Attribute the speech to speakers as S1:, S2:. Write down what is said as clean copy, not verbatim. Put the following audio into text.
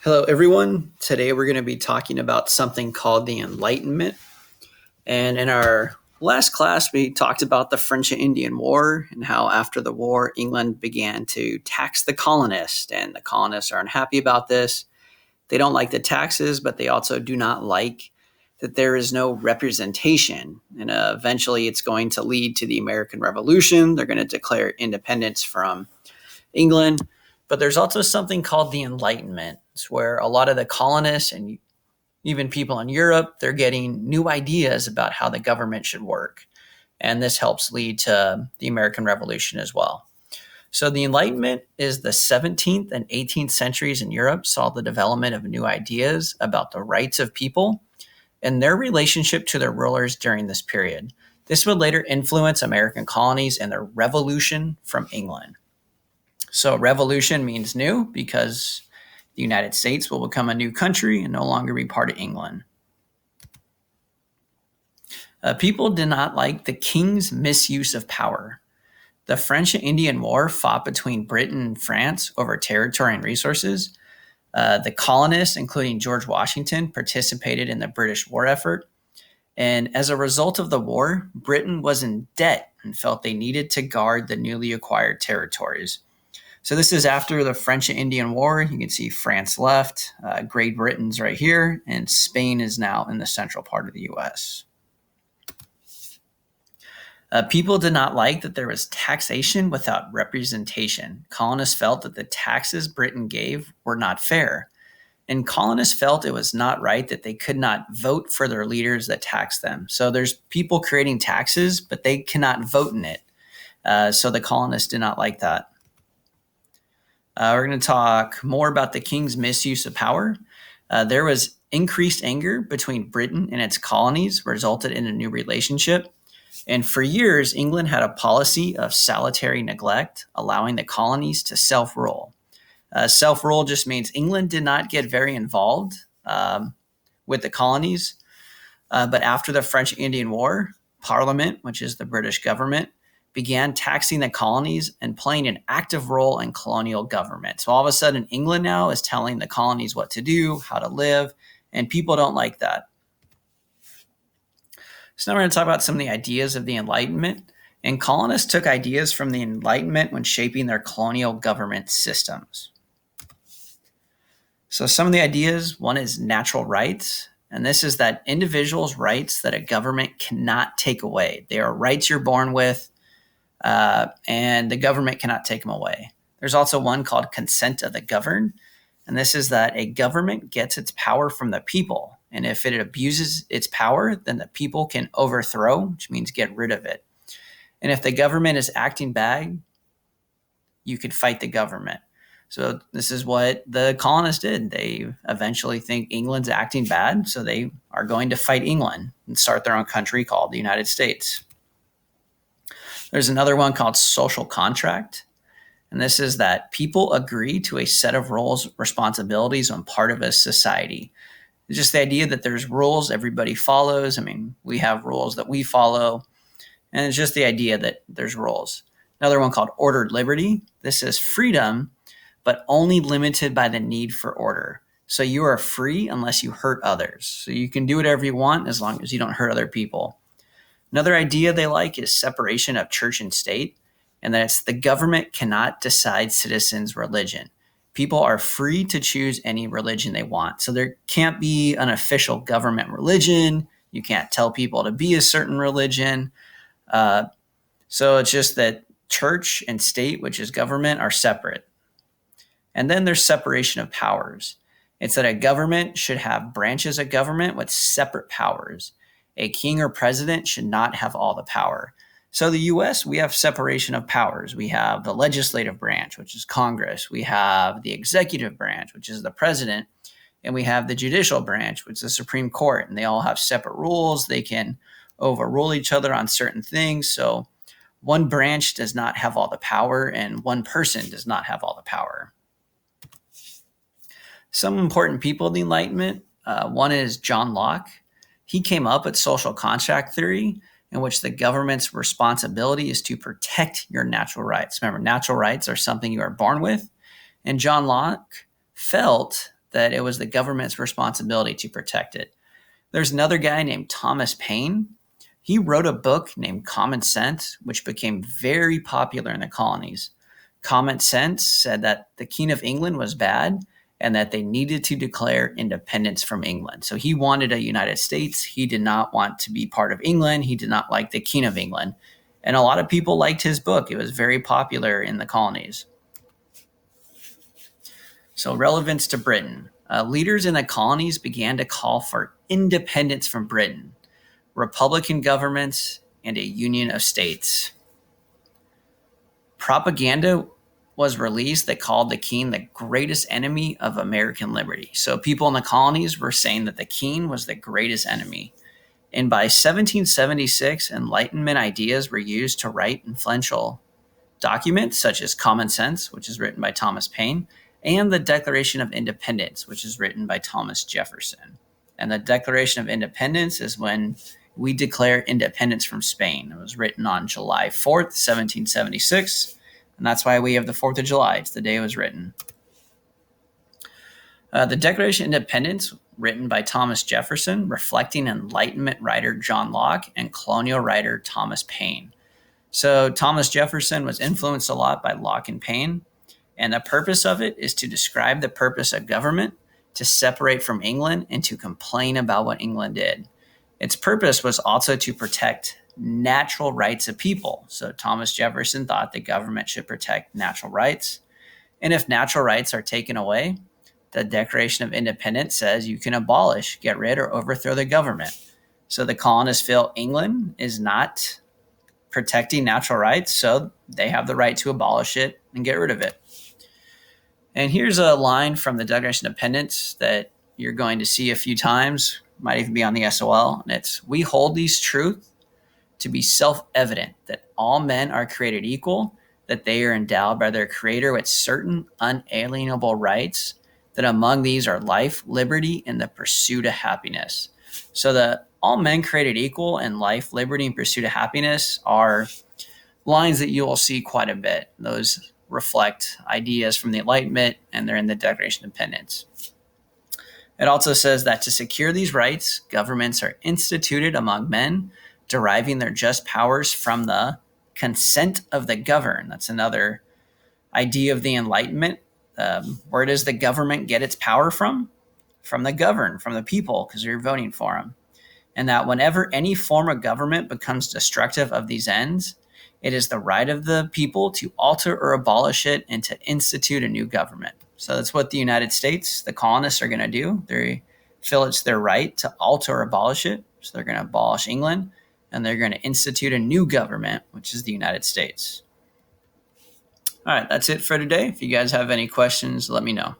S1: Hello, everyone. Today we're going to be talking about something called the Enlightenment. And in our last class, we talked about the French and Indian War and how after the war, England began to tax the colonists, and the colonists are unhappy about this. They don't like the taxes, but they also do not like that there is no representation. And eventually, it's going to lead to the American Revolution. They're going to declare independence from England. But there's also something called the Enlightenment, where a lot of the colonists and even people in Europe, they're getting new ideas about how the government should work. And this helps lead to the American Revolution as well. So the Enlightenment is the 17th and 18th centuries in Europe saw the development of new ideas about the rights of people and their relationship to their rulers during this period. This would later influence American colonies and their revolution from England. So revolution means new because the United States will become a new country and no longer be part of England. People did not like the king's misuse of power. The French and Indian War fought between Britain and France over territory and resources. The colonists, including George Washington, participated in the British war effort. And as a result of the war, Britain was in debt and felt they needed to guard the newly acquired territories. So this is after the French and Indian War. You can see France left, Great Britain's right here, and Spain is now in the central part of the U.S. People did not like that there was taxation without representation. Colonists felt that the taxes Britain gave were not fair. And colonists felt it was not right that they could not vote for their leaders that taxed them. So there's people creating taxes, but they cannot vote in it. So the colonists did not like that. We're going to talk more about the king's misuse of power. There was increased anger between Britain and its colonies, resulted in a new relationship. And for years, England had a policy of salutary neglect, allowing the colonies to self-rule. Self-rule just means England did not get very involved with the colonies. But after the French Indian War, Parliament, which is the British government, began taxing the colonies and playing an active role in colonial government. So all of a sudden, England now is telling the colonies what to do, how to live, and people don't like that. So now we're going to talk about some of the ideas of the Enlightenment. And colonists took ideas from the Enlightenment when shaping their colonial government systems. So some of the ideas, one is natural rights. And this is that individuals' rights that a government cannot take away. They are rights you're born with, and the government cannot take them away. There's also one called consent of the governed. And this is that a government gets its power from the people. And if it abuses its power, then the people can overthrow, which means get rid of it. And if the government is acting bad, you could fight the government. So this is what the colonists did. They eventually think England's acting bad, so they are going to fight England and start their own country called the United States. There's another one called social contract. And this is that people agree to a set of roles, responsibilities on part of a society. It's just the idea that there's rules everybody follows. I mean, we have rules that we follow. And it's just the idea that there's rules. Another one called ordered liberty. This is freedom, but only limited by the need for order. So you are free unless you hurt others. So you can do whatever you want as long as you don't hurt other people. Another idea they like is separation of church and state, and that it's the government cannot decide citizens' religion. People are free to choose any religion they want. So there can't be an official government religion. You can't tell people to be a certain religion. So it's just that church and state, which is government, are separate. And then there's separation of powers. It's that a government should have branches of government with separate powers. A king or president should not have all the power. So the U.S., we have separation of powers. We have the legislative branch, which is Congress. We have the executive branch, which is the president. And we have the judicial branch, which is the Supreme Court. And they all have separate rules. They can overrule each other on certain things. So one branch does not have all the power, and one person does not have all the power. Some important people in the Enlightenment. One is John Locke. He came up with social contract theory, in which the government's responsibility is to protect your natural rights. Remember, natural rights are something you are born with. And John Locke felt that it was the government's responsibility to protect it. There's another guy named Thomas Paine. He wrote a book named Common Sense, which became very popular in the colonies. Common Sense said that the King of England was bad and that they needed to declare independence from England. So he wanted a United States. He did not want to be part of England. He did not like the King of England. And a lot of people liked his book. It was very popular in the colonies. So relevance to Britain. Leaders in the colonies began to call for independence from Britain, republican governments, and a union of states. Propaganda was released that called the king the greatest enemy of American liberty. So people in the colonies were saying that the king was the greatest enemy. And by 1776, Enlightenment ideas were used to write influential documents such as Common Sense, which is written by Thomas Paine, and the Declaration of Independence, which is written by Thomas Jefferson. And the Declaration of Independence is when we declare independence from Spain. It was written on July 4th, 1776, and that's why we have the 4th of July. It's the day it was written. The Declaration of Independence, written by Thomas Jefferson, reflecting Enlightenment writer John Locke and colonial writer Thomas Paine. So Thomas Jefferson was influenced a lot by Locke and Paine, and the purpose of it is to describe the purpose of government, to separate from England, and to complain about what England did. Its purpose was also to protect natural rights of people. So Thomas Jefferson thought the government should protect natural rights. And if natural rights are taken away, the Declaration of Independence says you can abolish, get rid, or overthrow the government. So the colonists feel England is not protecting natural rights, so they have the right to abolish it and get rid of it. And here's a line from the Declaration of Independence that you're going to see a few times, might even be on the SOL, and it's, "We hold these truths to be self-evident, that all men are created equal, that they are endowed by their Creator with certain unalienable rights, that among these are life, liberty, and the pursuit of happiness." So the all men created equal and life, liberty, and pursuit of happiness are lines that you will see quite a bit. Those reflect ideas from the Enlightenment, and they're in the Declaration of Independence. It also says that to secure these rights, governments are instituted among men, deriving their just powers from the consent of the governed. That's another idea of the Enlightenment. Where does the government get its power from? From the governed, from the people, because you're voting for them. And that whenever any form of government becomes destructive of these ends, it is the right of the people to alter or abolish it and to institute a new government. So that's what the United States, the colonists, are going to do. They feel it's their right to alter or abolish it. So they're going to abolish England, and they're going to institute a new government, which is the United States. All right, that's it for today. If you guys have any questions, let me know.